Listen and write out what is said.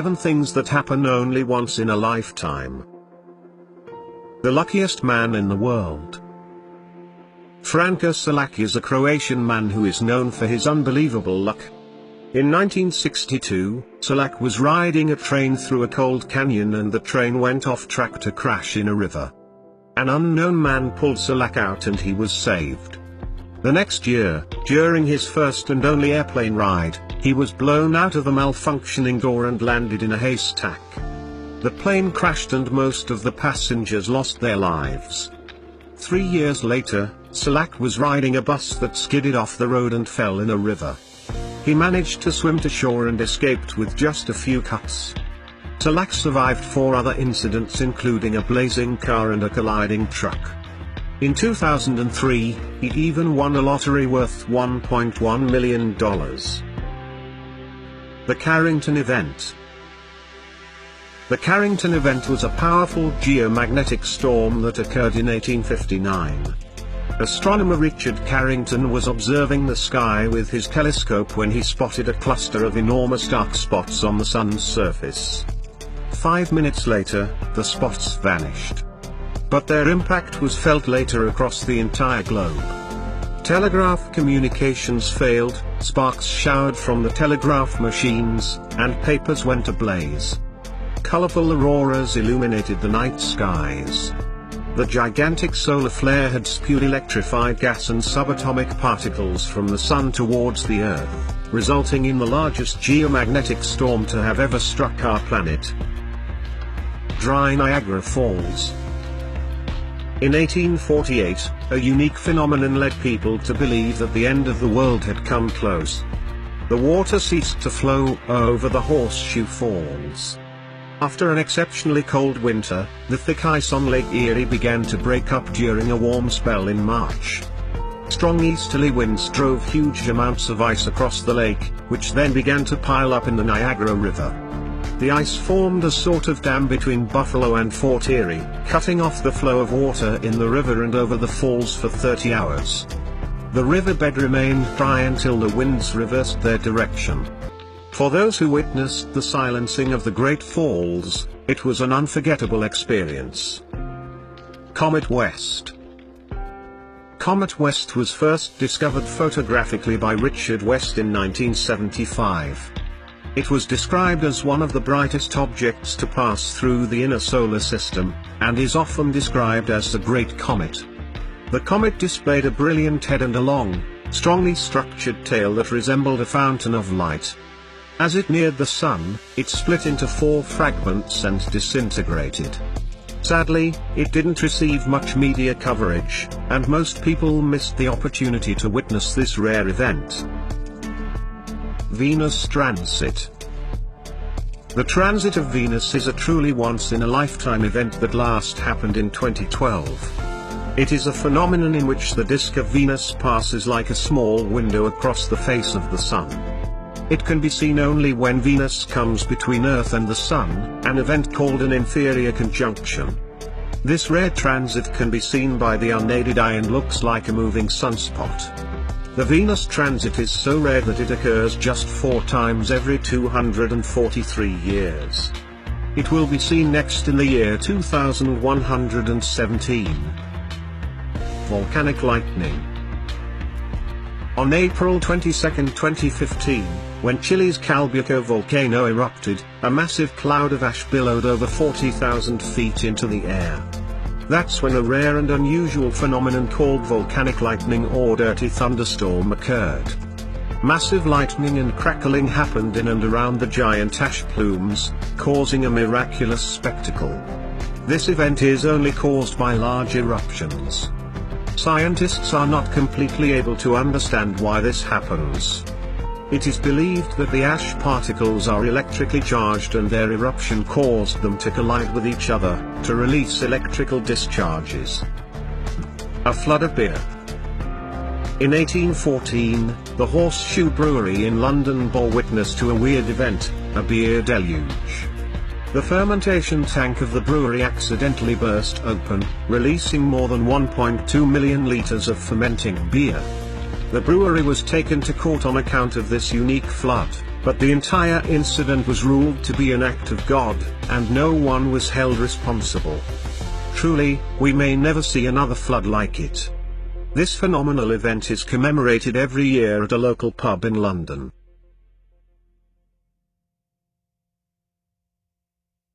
7 things that happen only once in a lifetime. The luckiest man in the world. Franjo Selak is a Croatian man who is known for his unbelievable luck. In 1962, Selak was riding a train through a cold canyon and the train went off track to crash in a river. An unknown man pulled Selak out and he was saved. The next year, during his first and only airplane ride, he was blown out of a malfunctioning door and landed in a haystack. The plane crashed and most of the passengers lost their lives. 3 years later, Selak was riding a bus that skidded off the road and fell in a river. He managed to swim to shore and escaped with just a few cuts. Selak survived 4 other incidents including a blazing car and a colliding truck. In 2003, he even won a lottery worth $1.1 million. The Carrington Event. The Carrington Event was a powerful geomagnetic storm that occurred in 1859. Astronomer Richard Carrington was observing the sky with his telescope when he spotted a cluster of enormous dark spots on the sun's surface. 5 minutes later, the spots vanished. But their impact was felt later across the entire globe. Telegraph communications failed, sparks showered from the telegraph machines, and papers went ablaze. Colorful auroras illuminated the night skies. The gigantic solar flare had spewed electrified gas and subatomic particles from the sun towards the Earth, resulting in the largest geomagnetic storm to have ever struck our planet. Dry Niagara Falls. In 1848, a unique phenomenon led people to believe that the end of the world had come close. The water ceased to flow over the Horseshoe Falls. After an exceptionally cold winter, the thick ice on Lake Erie began to break up during a warm spell in March. Strong easterly winds drove huge amounts of ice across the lake, which then began to pile up in the Niagara River. The ice formed a sort of dam between Buffalo and Fort Erie, cutting off the flow of water in the river and over the falls for 30 hours. The riverbed remained dry until the winds reversed their direction. For those who witnessed the silencing of the Great Falls, it was an unforgettable experience. Comet West. Comet West was first discovered photographically by Richard West in 1975. It was described as one of the brightest objects to pass through the inner solar system, and is often described as the Great Comet. The comet displayed a brilliant head and a long, strongly structured tail that resembled a fountain of light. As it neared the Sun, it split into 4 fragments and disintegrated. Sadly, it didn't receive much media coverage, and most people missed the opportunity to witness this rare event. Venus Transit. The transit of Venus is a truly once-in-a-lifetime event that last happened in 2012. It is a phenomenon in which the disk of Venus passes like a small window across the face of the Sun. It can be seen only when Venus comes between Earth and the Sun, an event called an inferior conjunction. This rare transit can be seen by the unaided eye and looks like a moving sunspot. The Venus transit is so rare that it occurs just 4 times every 243 years. It will be seen next in the year 2117. Volcanic lightning. On April 22, 2015, when Chile's Calbuco volcano erupted, a massive cloud of ash billowed over 40,000 feet into the air. That's when a rare and unusual phenomenon called volcanic lightning or dirty thunderstorm occurred. Massive lightning and crackling happened in and around the giant ash plumes, causing a miraculous spectacle. This event is only caused by large eruptions. Scientists are not completely able to understand why this happens. It is believed that the ash particles are electrically charged and their eruption caused them to collide with each other, to release electrical discharges. A flood of beer. In 1814, the Horseshoe Brewery in London bore witness to a weird event, a beer deluge. The fermentation tank of the brewery accidentally burst open, releasing more than 1.2 million litres of fermenting beer. The brewery was taken to court on account of this unique flood. But the entire incident was ruled to be an act of God, and no one was held responsible. Truly, we may never see another flood like it. This phenomenal event is commemorated every year at a local pub in London.